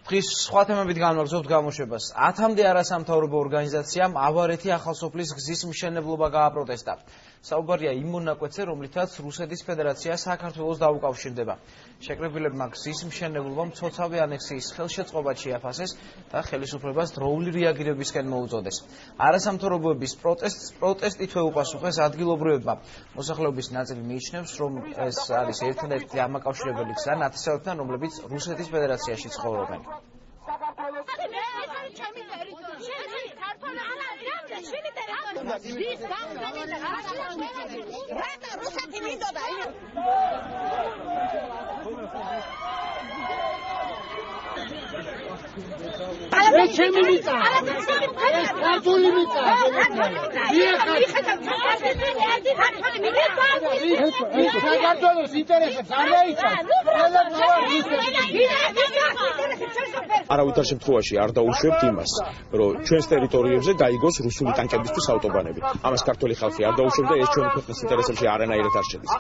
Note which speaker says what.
Speaker 1: დღის სხვა თემებით განვაგრძობთ გამოშვებას. 10-მდე არასამთავრობო ორგანიზაციამ ავარეთი ახალსოფლის გზის მშენებლობა გააპროტესტა. საუბარია იმ მონაკვეთზე, რომლითაც რუსეთის ფედერაცია საქართველოს დაუკავშირდება. შეკრებილებმა გზის მშენებლობამ მცოცავი ანექსიის ხელშეწყობა შეაფასეს და ხელისუფლებას დროული რეაგირებისკენ მოუწოდეს. არასამთავრობოების პროტესტით ეუპასუხეს ადგილობრივებმა. მოსახლეობის ნაწილი მიიჩნევს, რომ ეს არის ერთადერთი დამაკავშირებელი გზა ნათესავებთან, რომლებიც რუსეთის ფედერაციაში ცხოვრობენ.
Speaker 2: არავითარ შემთხვევაში არ დაუშვებთ იმას, რომ ჩვენს ტერიტორიებზე გაიგოს რუსული ტანკებისთვის ავტობანები. ამას ქართველი ხალხი არ დაუშვებდა, ეს ჩვენი ქვეყნის ინტერესებში არანაირად არ შედის.